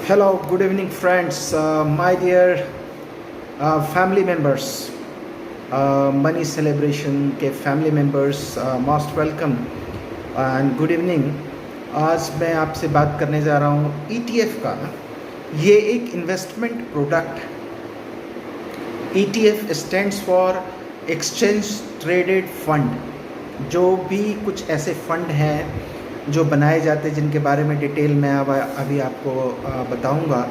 Hello, good evening, friends. My dear family members, Money Celebration के family members, most welcome and good evening. आज मैं आपसे बात करने जा रहा हूँ ETF का. ये एक इन्वेस्टमेंट प्रोडक्ट है. ETF stands for Exchange Traded Fund. जो भी कुछ ऐसे फंड हैं जो बनाए जाते हैं जिनके बारे में डिटेल में अभी आपको बताऊंगा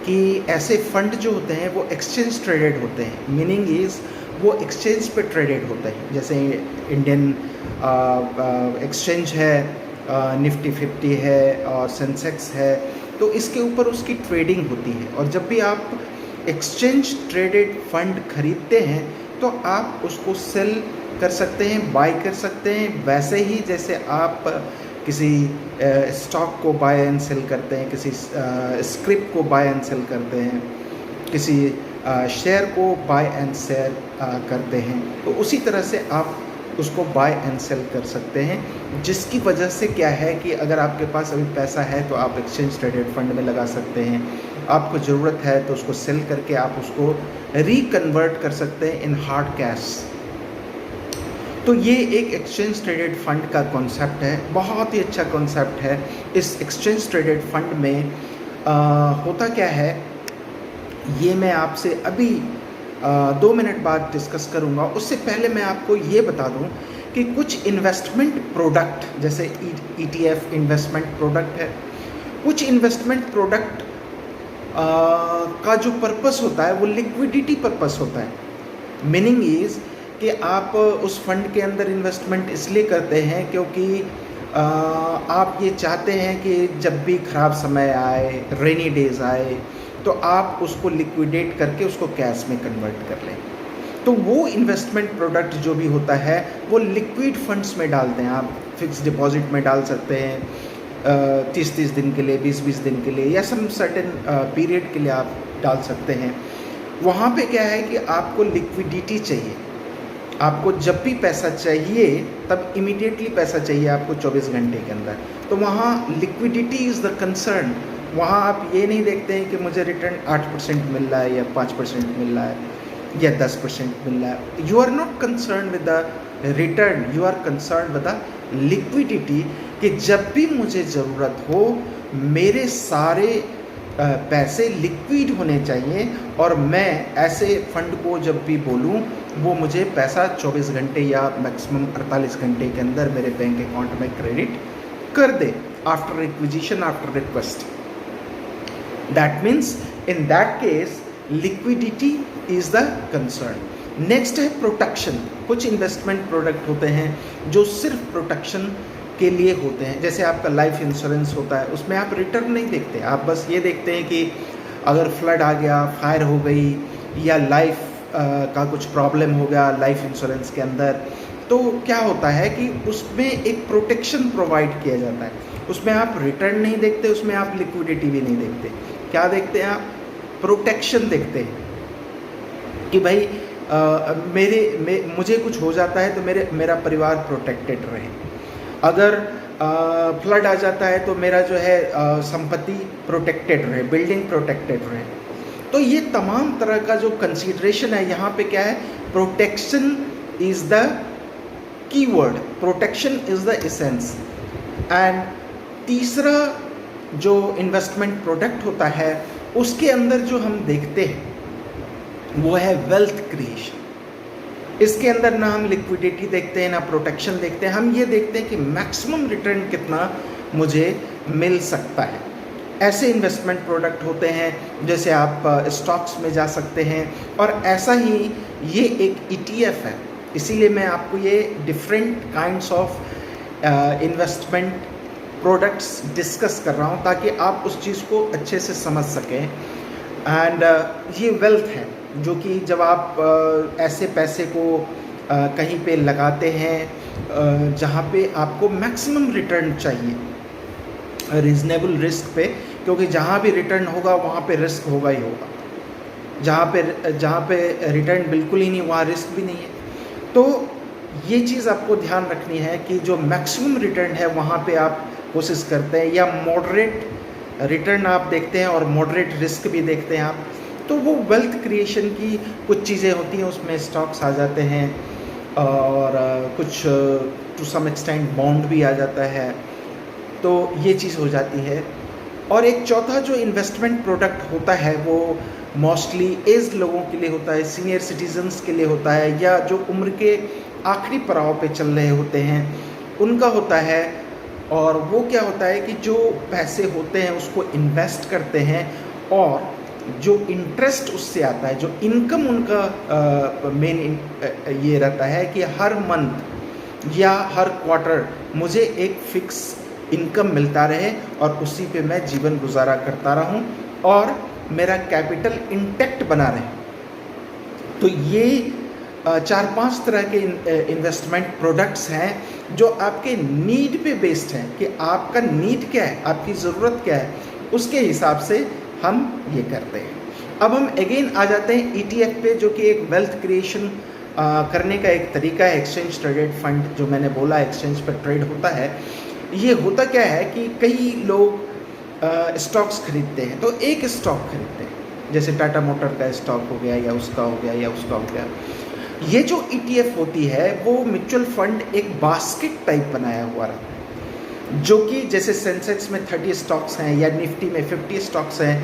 कि ऐसे फंड जो होते हैं वो एक्सचेंज ट्रेडेड होते हैं. मीनिंग इज़ वो एक्सचेंज पे ट्रेडेड होते हैं. जैसे इंडियन एक्सचेंज है, निफ्टी 50 है और सेंसेक्स है, तो इसके ऊपर उसकी ट्रेडिंग होती है. और जब भी आप एक्सचेंज ट्रेडेड फंड खरीदते हैं तो आप उसको सेल कर सकते हैं, बाय कर सकते हैं, वैसे ही जैसे आप किसी स्टॉक को बाय एंड सेल करते हैं, किसी स्क्रिप्ट को बाय एंड सेल करते हैं, किसी शेयर को बाय एंड सेल करते हैं, तो उसी तरह से आप उसको बाय एंड सेल कर सकते हैं. जिसकी वजह से क्या है कि अगर आपके पास अभी पैसा है तो आप एक्सचेंज ट्रेडेड फंड में लगा सकते हैं. आपको ज़रूरत है तो उसको सेल करके आप उसको रिकन्वर्ट कर सकते हैं इन हार्ड कैश. तो ये एक एक्सचेंज ट्रेडेड फंड का कॉन्सेप्ट है. बहुत ही अच्छा कॉन्सेप्ट है. इस एक्सचेंज ट्रेडेड फंड में होता क्या है ये मैं आपसे अभी 2 मिनट बाद डिस्कस करूँगा. उससे पहले मैं आपको ये बता दूँ कि कुछ इन्वेस्टमेंट प्रोडक्ट जैसे ETF इन्वेस्टमेंट प्रोडक्ट है. कुछ इन्वेस्टमेंट प्रोडक्ट का जो पर्पस होता है वो लिक्विडिटी पर्पस होता है. मीनिंग इज़ कि आप उस फंड के अंदर इन्वेस्टमेंट इसलिए करते हैं क्योंकि आप ये चाहते हैं कि जब भी ख़राब समय आए, रेनी डेज आए, तो आप उसको लिक्विडेट करके उसको कैश में कन्वर्ट कर लें. तो वो इन्वेस्टमेंट प्रोडक्ट जो भी होता है वो लिक्विड फंड्स में डालते हैं. आप फिक्स डिपॉजिट में डाल सकते हैं 30-30 दिन के लिए, 20-20 दिन के लिए, या सम सर्टेन पीरियड के लिए आप डाल सकते हैं. वहाँ पे क्या है कि आपको लिक्विडिटी चाहिए. आपको जब भी पैसा चाहिए तब इमीडिएटली पैसा चाहिए आपको 24 घंटे के अंदर. तो वहाँ लिक्विडिटी इज़ द कंसर्न. वहाँ आप ये नहीं देखते हैं कि मुझे रिटर्न 8% मिल रहा है या 5% मिल रहा है या 10% मिल रहा है. You are not concern with the return, you are concern with the liquidity. कि जब भी मुझे ज़रूरत हो मेरे सारे पैसे लिक्विड होने चाहिए और मैं ऐसे फंड को जब भी बोलूँ वो मुझे पैसा 24 घंटे या मैक्सिमम 48 घंटे के अंदर मेरे बैंक अकाउंट में क्रेडिट कर दे after requisition, after request. That means in that case liquidity is the concern. Next है प्रोटेक्शन. कुछ इन्वेस्टमेंट प्रोडक्ट होते हैं जो सिर्फ प्रोटेक्शन के लिए होते हैं. जैसे आपका लाइफ इंश्योरेंस होता है, उसमें आप रिटर्न नहीं देखते. आप बस ये देखते हैं कि अगर फ्लड आ गया, फायर हो गई या लाइफ का कुछ प्रॉब्लम हो गया लाइफ इंश्योरेंस के अंदर, तो क्या होता है कि उसमें एक प्रोटेक्शन प्रोवाइड किया जाता है. उसमें आप रिटर्न नहीं देखते, उसमें आप लिक्विडिटी भी नहीं देखते. क्या देखते हैं आप? प्रोटेक्शन देखते हैं कि भाई मुझे कुछ हो जाता है तो मेरा परिवार प्रोटेक्टेड रहे. अगर फ्लड आ जाता है तो मेरा जो है संपत्ति प्रोटेक्टेड रहे, बिल्डिंग प्रोटेक्टेड रहे. तो ये तमाम तरह का जो कंसीडरेशन है यहाँ पे क्या है, protection is the keyword, protection is the essence. And तीसरा जो इन्वेस्टमेंट प्रोडक्ट होता है उसके अंदर जो हम देखते हैं वो है वेल्थ क्रिएशन. इसके अंदर ना हम लिक्विडिटी देखते हैं ना प्रोटेक्शन देखते हैं. हम ये देखते हैं कि मैक्सिमम रिटर्न कितना मुझे मिल सकता है. ऐसे इन्वेस्टमेंट प्रोडक्ट होते हैं जैसे आप स्टॉक्स में जा सकते हैं. और ऐसा ही ये एक ETF है. इसीलिए मैं आपको ये different kinds of investment products discuss कर रहा हूँ ताकि आप उस चीज़ को अच्छे से समझ सकें. एंड ये वेल्थ है जो कि जब आप ऐसे पैसे को कहीं पे लगाते हैं जहाँ पे आपको मैक्सिमम रिटर्न चाहिए, रीज़नेबल रिस्क पे, क्योंकि जहाँ भी रिटर्न होगा वहाँ पे रिस्क होगा ही होगा. जहाँ पे रिटर्न बिल्कुल ही नहीं वहाँ रिस्क भी नहीं है. तो ये चीज़ आपको ध्यान रखनी है कि जो मैक्सिमम रिटर्न है वहाँ पे आप कोशिश करते हैं, या मॉडरेट रिटर्न आप देखते हैं और मॉडरेट रिस्क भी देखते हैं आप, तो वो वेल्थ क्रिएशन की कुछ चीज़ें होती हैं, उसमें स्टॉक्स आ जाते हैं और कुछ टू सम एक्सटेंट बॉन्ड भी आ जाता है, तो ये चीज़ हो जाती है। और एक चौथा जो इन्वेस्टमेंट प्रोडक्ट होता है वो मोस्टली एज्ड लोगों के लिए होता है, सीनियर सिटीजन्स के लिए होता है, या जो उम्र के आखिरी पड़ाव पे चल रहे होते हैं उनका होता है। और वो क्या होता है कि जो पैसे होते हैं उसको इन्वेस्ट करते हैं और जो इंटरेस्ट उससे आता है, जो इनकम उनका मेन ये रहता है कि हर मंथ या हर क्वार्टर मुझे एक फिक्स इनकम मिलता रहे और उसी पे मैं जीवन गुजारा करता रहूं और मेरा कैपिटल इंटैक्ट बना रहे। तो ये 4-5 तरह के इन्वेस्टमेंट प्रोडक्ट्स हैं जो आपके नीड पे बेस्ड हैं कि आपका नीड क्या है, आपकी ज़रूरत क्या है, उसके हिसाब से हम ये करते हैं। अब हम अगेन आ जाते हैं ETF पे, जो कि एक वेल्थ क्रिएशन करने का एक तरीका है। एक्सचेंज ट्रेडेड फंड जो मैंने बोला एक्सचेंज पर ट्रेड होता है, ये होता क्या है कि कई लोग स्टॉक्स खरीदते हैं, तो एक स्टॉक खरीदते हैं, जैसे टाटा मोटर का स्टॉक हो गया या उसका हो गया या उसका हो गया। ये जो ETF होती है वो म्यूचुअल फंड एक बास्केट टाइप बनाया हुआ रहता है, जो कि जैसे सेंसेक्स में 30 स्टॉक्स हैं या निफ्टी में 50 स्टॉक्स हैं,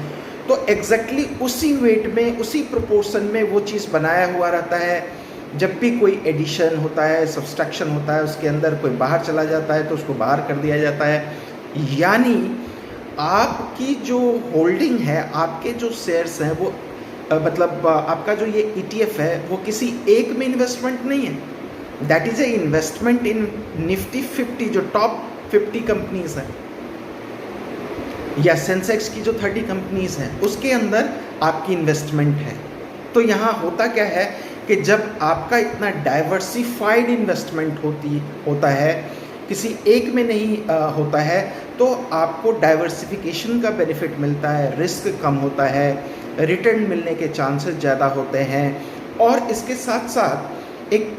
तो एग्जैक्टली उसी वेट में उसी प्रोपोर्शन में वो चीज़ बनाया हुआ रहता है। जब भी कोई एडिशन होता है, सब्सट्रैक्शन होता है, उसके अंदर कोई बाहर चला जाता है तो उसको बाहर कर दिया जाता है। यानी आपकी जो होल्डिंग है, आपके जो शेयर्स हैं वो मतलब आपका जो ये ETF है वो किसी एक में इन्वेस्टमेंट नहीं है, that is a investment in Nifty 50 जो टॉप 50 कंपनीज हैं, या सेंसेक्स की जो 30 कंपनीज हैं उसके अंदर आपकी इन्वेस्टमेंट है। तो यहाँ होता क्या है कि जब आपका इतना डाइवर्सिफाइड इन्वेस्टमेंट होता है, किसी एक में नहीं होता है, तो आपको डाइवर्सिफिकेशन का बेनिफिट मिलता है, रिस्क कम होता है, रिटर्न मिलने के चांसेस ज़्यादा होते हैं। और इसके साथ साथ एक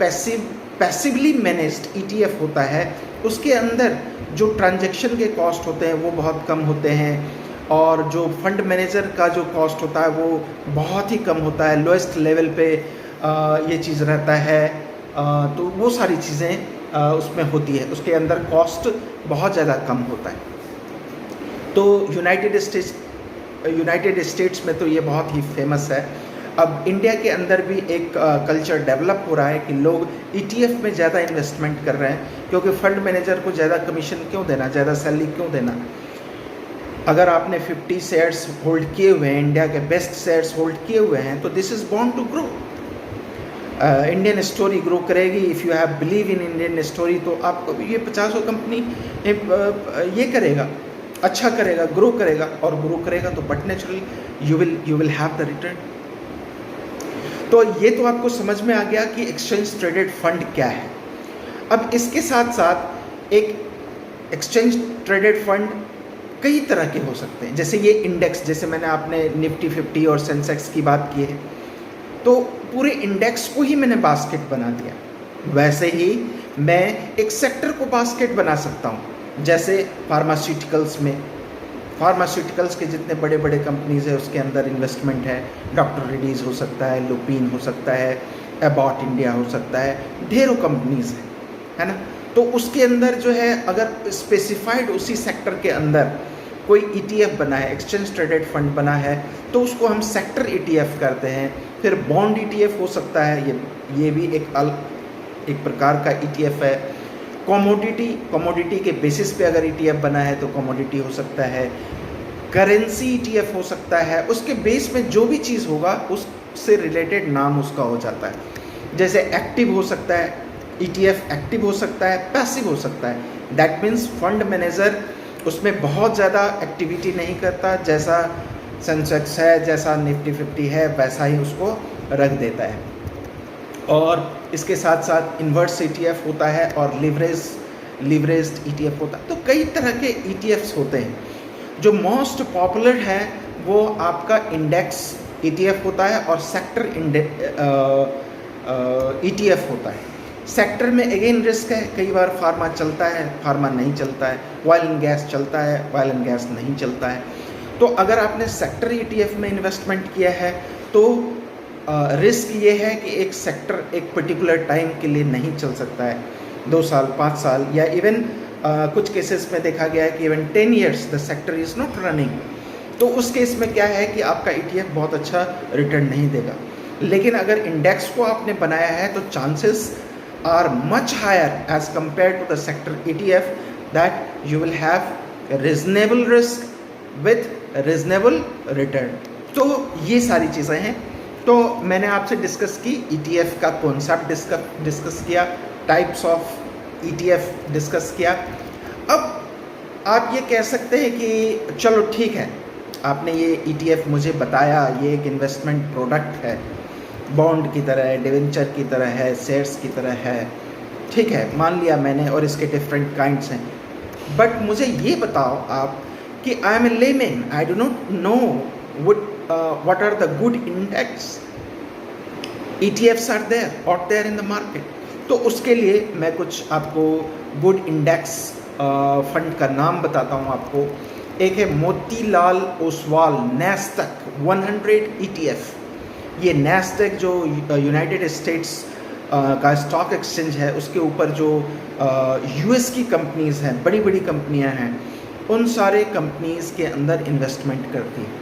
पैसिवली मैनेज्ड ETF होता है, उसके अंदर जो ट्रांजैक्शन के कॉस्ट होते हैं वो बहुत कम होते हैं और जो फंड मैनेजर का जो कॉस्ट होता है वो बहुत ही कम होता है, लोएस्ट लेवल पे ये चीज़ रहता है। तो वो सारी चीज़ें उसमें होती है, उसके अंदर कॉस्ट बहुत ज़्यादा कम होता है। तो यूनाइटेड स्टेट्स में तो ये बहुत ही फेमस है। अब इंडिया के अंदर भी एक कल्चर डेवलप हो रहा है कि लोग ETF में ज़्यादा इन्वेस्टमेंट कर रहे हैं, क्योंकि फंड मैनेजर को ज़्यादा कमीशन क्यों देना, ज़्यादा सैलरी क्यों देना। अगर आपने 50 शेयर्स होल्ड किए हुए हैं, इंडिया के बेस्ट शेयर्स होल्ड किए हुए हैं, तो this is born to grow. Indian story grow करेगी। If you have believe in Indian story, तो आपको ये 50 कंपनी ये करेगा, अच्छा करेगा, ग्रो करेगा, और ग्रो करेगा तो but naturally you will have the return. तो ये तो आपको समझ में आ गया कि एक्सचेंज ट्रेडेड फंड क्या है। अब इसके साथ साथ एक एक्सचेंज ट्रेडेड फंड कई तरह के हो सकते हैं, जैसे ये इंडेक्स, जैसे मैंने आपने निफ्टी 50 और सेंसेक्स की बात की है, तो पूरे इंडेक्स को ही मैंने बास्केट बना दिया। वैसे ही मैं एक सेक्टर को बास्केट बना सकता हूँ, जैसे फार्मास्यूटिकल्स में, फार्मास्यूटिकल्स के जितने बड़े बड़े कंपनीज है उसके अंदर इन्वेस्टमेंट है। डॉक्टर रेड्डीज हो सकता है, लुपिन हो सकता है, एबॉट इंडिया हो सकता है, ढेरों कंपनीज है ना। तो उसके अंदर जो है, अगर स्पेसिफाइड उसी सेक्टर के अंदर कोई ETF बना है, एक्सचेंज ट्रेडेड फंड बना है, तो उसको हम सेक्टर ETF करते हैं। फिर बॉन्ड ETF हो सकता है, ये भी एक प्रकार का ETF है। कमोडिटी के बेसिस पे अगर ETF बना है तो कमोडिटी हो सकता है। करेंसी ETF हो सकता है, उसके बेस में जो भी चीज़ होगा उससे रिलेटेड नाम उसका हो जाता है। जैसे एक्टिव हो सकता है, ETF एक्टिव हो सकता है, पैसिव हो सकता है। दैट मीन्स फंड मैनेजर उसमें बहुत ज़्यादा एक्टिविटी नहीं करता, जैसा सेंसेक्स है, जैसा निफ्टी 50 है, वैसा ही उसको रख देता है। और इसके साथ साथ इन्वर्स ETF होता है और लिवरेज्ड ETF होता है। तो कई तरह के ETFs होते हैं। जो मोस्ट पॉपुलर है वो आपका इंडेक्स ETF होता है और सेक्टर ETF होता है। सेक्टर में अगेन रिस्क है, कई बार फार्मा चलता है, फार्मा नहीं चलता है, ऑयल एंड गैस चलता है, ऑयल एंड गैस नहीं चलता है। तो अगर आपने सेक्टर ETF में इन्वेस्टमेंट किया है तो रिस्क ये है कि एक सेक्टर एक पर्टिकुलर टाइम के लिए नहीं चल सकता है, 2 साल 5 साल या इवन कुछ केसेस में देखा गया है कि even 10 years the sector is not running. तो उस केस में क्या है कि आपका ETF बहुत अच्छा रिटर्न नहीं देगा। लेकिन अगर इंडेक्स को आपने बनाया है तो chances are much higher as compare to the sector ETF that you will have reasonable risk with reasonable return. तो ये सारी चीज़ें हैं। तो मैंने आपसे डिस्कस की ETF का कॉन्सेप्ट डिस्कस किया, टाइप्स ऑफ ETF डिस्कस किया। अब आप ये कह सकते हैं कि चलो ठीक है, आपने ये ETF मुझे बताया, ये एक इन्वेस्टमेंट प्रोडक्ट है, बॉन्ड की तरह है, डिवेंचर की तरह है, शेयर्स की तरह है, ठीक है, मान लिया मैंने, और इसके डिफरेंट काइंड्स हैं। बट मुझे ये बताओ आप कि I am a layman, I do not know what are the good index ETFs are there out there in the market। तो उसके लिए मैं कुछ आपको गुड इंडेक्स फंड का नाम बताता हूँ आपको। एक है मोतीलाल ओसवाल नैस्डैक 100 ETF। ये नैस्डैक जो यूनाइटेड स्टेट्स का स्टॉक एक्सचेंज है, उसके ऊपर जो US की कंपनीज़ हैं, बड़ी बड़ी कंपनियां हैं, उन सारे कंपनीज़ के अंदर इन्वेस्टमेंट करती है।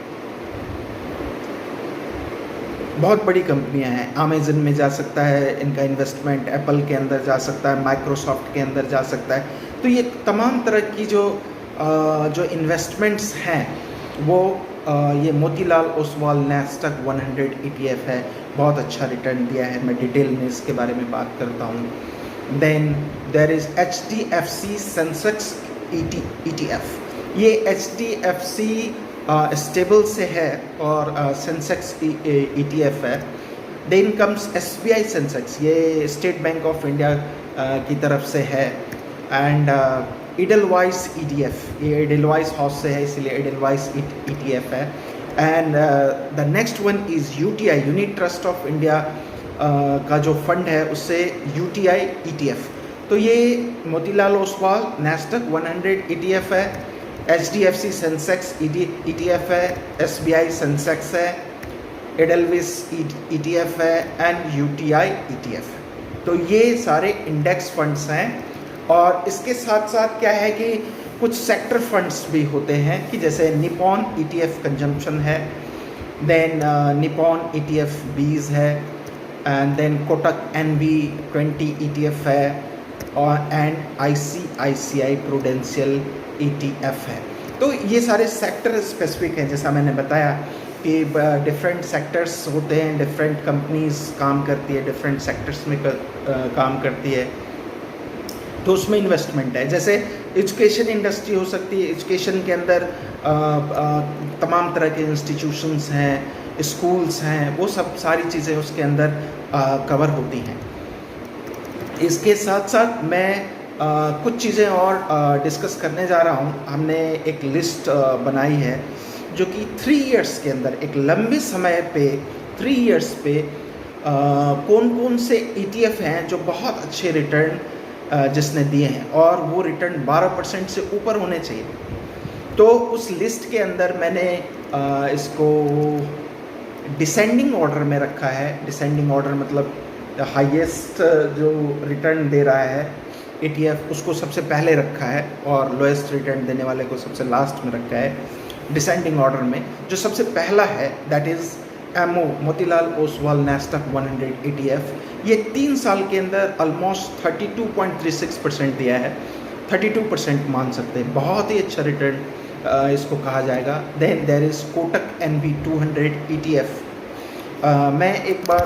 बहुत बड़ी कंपनियां हैं, अमेज़न में जा सकता है इनका इन्वेस्टमेंट, एप्पल के अंदर जा सकता है, माइक्रोसॉफ्ट के अंदर जा सकता है। तो ये तमाम तरह की जो इन्वेस्टमेंट्स हैं वो ये मोतीलाल ओसवाल नैस्डैक 100 ETF है, बहुत अच्छा रिटर्न दिया है। मैं डिटेल में इसके बारे में बात करता हूँ। Then there is HDFC Sensex ETF। ये HDFC स्टेबल से है और सेंसेक्स ETF है। देन कम्स SBI सेंसेक्स, ये स्टेट बैंक ऑफ इंडिया की तरफ से है। एंड Edelweiss ETF, ये Edelweiss हाउस से है, इसलिए Edelweiss ETF है। And the next one is UTI, Unit Trust of India का जो फंड है उससे UTI ETF। तो ये मोतीलाल ओसवाल नैस्डैक 100 ETF है, HDFC सेंसेक्स ETF है, SBI सेंसेक्स है, Edelweiss ETF है एंड UTI ETF है। तो ये सारे इंडेक्स फंड्स हैं। और इसके साथ साथ क्या है कि कुछ सेक्टर फंड्स भी होते हैं कि जैसे निपॉन ETF कंजम्पशन है, देन निपॉन ETF बीज है, and then Kotak NV20 ETF है, और एंड ICICI प्रूडेंशियल ETF है। तो ये सारे सेक्टर स्पेसिफिक हैं, जैसा मैंने बताया कि डिफरेंट सेक्टर्स होते हैं, डिफरेंट कंपनीज काम करती है, डिफरेंट सेक्टर्स में काम करती है, तो उसमें इन्वेस्टमेंट है। जैसे एजुकेशन इंडस्ट्री हो सकती है, एजुकेशन के अंदर तमाम तरह के इंस्टीट्यूशंस हैं, स्कूल्स हैं, वो सब सारी चीज़ें उसके अंदर कवर होती हैं। इसके साथ साथ मैं कुछ चीज़ें और डिस्कस करने जा रहा हूँ। हमने एक लिस्ट बनाई है जो कि 3 इयर्स के अंदर, एक लंबे समय पे 3 इयर्स पे कौन कौन से ETF हैं जो बहुत अच्छे रिटर्न जिसने दिए हैं, और वो रिटर्न 12% से ऊपर होने चाहिए। तो उस लिस्ट के अंदर मैंने इसको डिसेंडिंग ऑर्डर में रखा है। डिसेंडिंग ऑर्डर मतलब हाईएस्ट जो रिटर्न दे रहा है ETF उसको सबसे पहले रखा है, और लोएस्ट रिटर्न देने वाले को सबसे लास्ट में रखा है। डिसेंडिंग ऑर्डर में जो सबसे पहला है that is MO Motilal Oswal Nasdaq 100 ETF। ये 3 साल के अंदर ऑलमोस्ट 32.36% दिया है, 32% मान सकते हैं, बहुत ही अच्छा रिटर्न इसको कहा जाएगा। Then there is Kotak NV200 ETF। मैं एक बार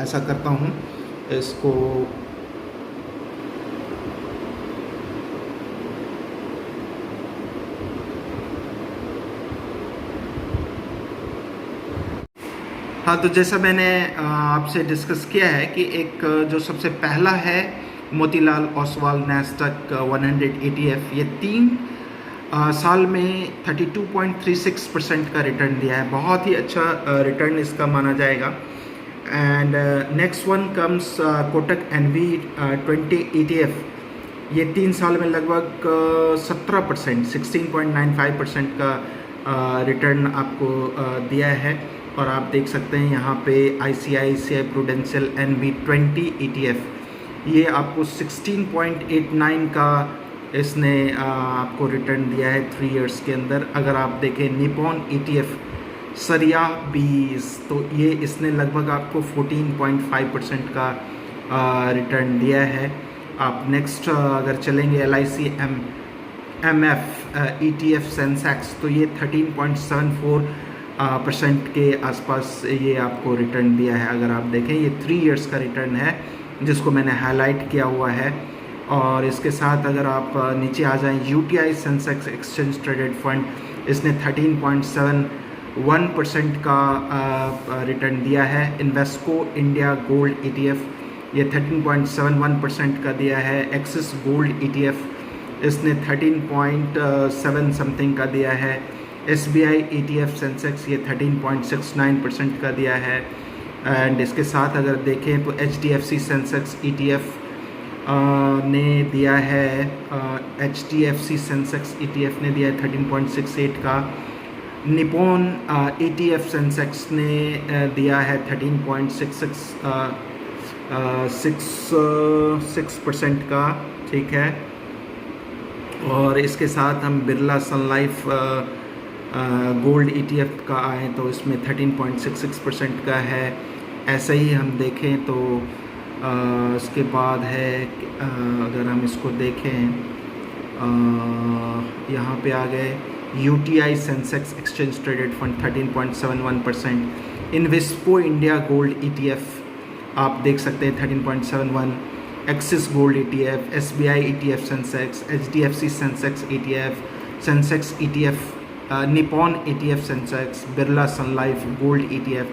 ऐसा करता हूँ, इसको हाँ, तो जैसा मैंने आपसे डिस्कस किया है कि एक जो सबसे पहला है मोतीलाल ओसवाल नैस्डैक 100 ETF, ये 3 साल में 32.36% का रिटर्न दिया है, बहुत ही अच्छा रिटर्न इसका माना जाएगा। And next one comes Kotak NV20 ETF। ये 3 साल में लगभग 17%, 16.95% का रिटर्न आपको दिया है। और आप देख सकते हैं यहाँ पे ICICI प्रूडेंशियल NB20 ETF, ये आपको 16.89 का इसने आपको रिटर्न दिया है 3 इयर्स के अंदर। अगर आप देखें निपॉन ETF सरिया 20, तो ये इसने लगभग आपको 14.5% का रिटर्न दिया है। आप नेक्स्ट अगर चलेंगे LIC MF ETF सेंसेक्स, तो ये 13.74% के आसपास ये आपको रिटर्न दिया है। अगर आप देखें ये 3 इयर्स का रिटर्न है जिसको मैंने हाईलाइट किया हुआ है। और इसके साथ अगर आप नीचे आ जाएं UTI Sensex exchange traded fund, इसने 13.71% का रिटर्न दिया है। इन्वेस्को इंडिया गोल्ड ETF, ये 13.71% का दिया है। एक्सिस गोल्ड ETF, इसने 13.7 समथिंग का दिया है। SBI ETF सेंसेक्स, ये 13.69% का दिया है। एंड इसके साथ अगर देखें तो HDFC सेंसेक्स ETF ने दिया है, HDFC सेंसेक्स ETF ने दिया है 13.68 का। निपॉन ETF सेंसेक्स ने दिया है 13.66% का, ठीक है। और इसके साथ हम Birla sun life gold ETF का आए तो इसमें 13.66% का है। ऐसे ही हम देखें तो इसके बाद है अगर हम इसको देखें यहाँ पे आ गए UTI Sensex exchange traded fund 13.71%। Invesco India gold ETF आप देख सकते हैं 13.71। Axis gold ETF, SBI ETF Sensex, HDFC Sensex ETF, Sensex ETF, Nippon ETF Sensex, Birla sun life gold ETF।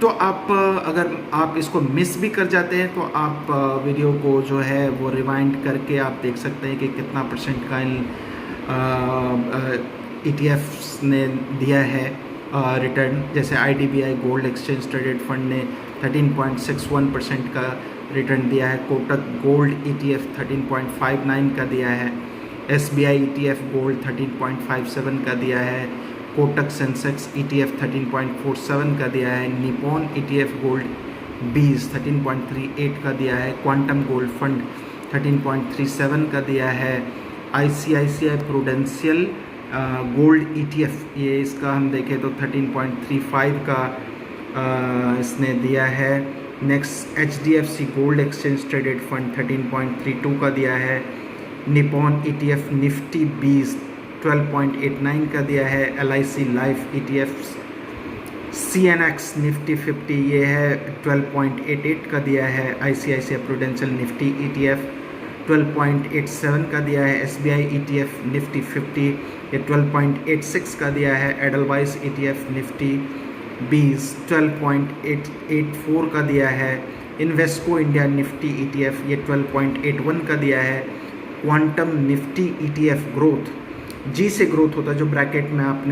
तो आप अगर आप इसको मिस भी कर जाते हैं तो आप वीडियो को जो है वो रिवाइंड करके आप देख सकते हैं कि कितना % का इन ETFs ने दिया है रिटर्न। जैसे IDBI gold exchange traded fund ने 13.61% का रिटर्न दिया है। कोटक गोल्ड ETF 13.59 का दिया है। SBI ETF गोल्ड 13.57 का दिया है। कोटक सेंसेक्स ETF 13.47 का दिया है। निपॉन ETF गोल्ड 20 13.38 का दिया है। क्वांटम गोल्ड फंड 13.37 का दिया है। ICICI प्रूडेंशियल गोल्ड ETF, ये इसका हम देखें तो 13.35 का इसने दिया है। Next HDFC gold exchange traded fund 13.32 का दिया है। निपॉन ETF निफ्टी 20 12.89 का दिया है। LIC life ETF CNX Nifty 50, ये है 12.88 का दिया है। ICICI प्रूडेंशियल निफ्टी ETF 12.87 का दिया है। SBI ETF निफ्टी 50, ये 12.86 का दिया है। एडलवाइस ETF निफ्टी 20 12.84 का दिया है। इन्वेस्को इंडिया निफ्टी ETF, ये 12.81 का दिया है। Quantum Nifty ETF growth, G से ग्रोथ होता है, जो ब्रैकेट में आप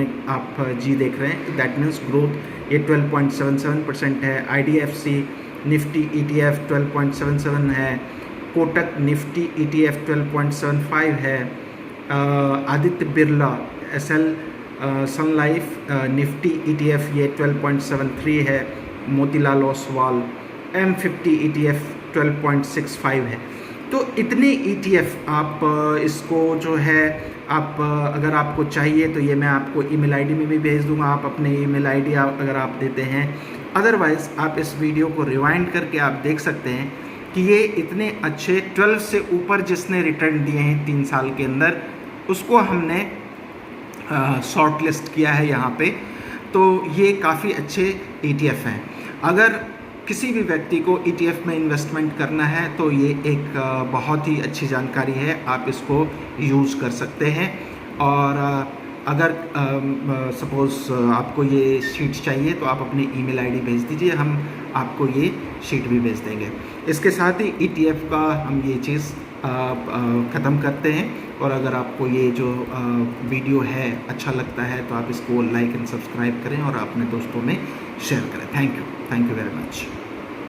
G देख रहे हैं, दैट मीन्स ग्रोथ, ये 12.77% है। IDFC निफ्टी ETF 12.77 है। कोटक निफ्टी ETF 12.75 है। आदित्य बिरला SL सन लाइफ निफ्टी ETF, ये 12.73 है। मोतीलाल ओसवाल M50 ETF 12.65 है। तो इतने ETF आप इसको जो है आप अगर आपको चाहिए तो ये मैं आपको ईमेल आईडी में भी भेज दूंगा। आप अपने ईमेल आईडी अगर आप देते हैं, अदरवाइज़ आप इस वीडियो को रिवाइंड करके आप देख सकते हैं कि ये इतने अच्छे 12 से ऊपर जिसने रिटर्न दिए हैं 3 साल के अंदर, उसको हमने शॉर्ट लिस्ट किया है यहाँ पे। तो ये काफ़ी अच्छे ETF हैं। अगर किसी भी व्यक्ति को ETF में इन्वेस्टमेंट करना है तो ये एक बहुत ही अच्छी जानकारी है, आप इसको यूज़ कर सकते हैं। और अगर सपोज़ आपको ये शीट चाहिए तो आप अपनी ईमेल आईडी भेज दीजिए, हम आपको ये शीट भी भेज देंगे। इसके साथ ही ETF का हम ये चीज़ ख़त्म करते हैं। और अगर आपको ये जो वीडियो है अच्छा लगता है तो आप इसको लाइक एंड सब्सक्राइब करें और अपने दोस्तों में शेयर करें। Thank you very much.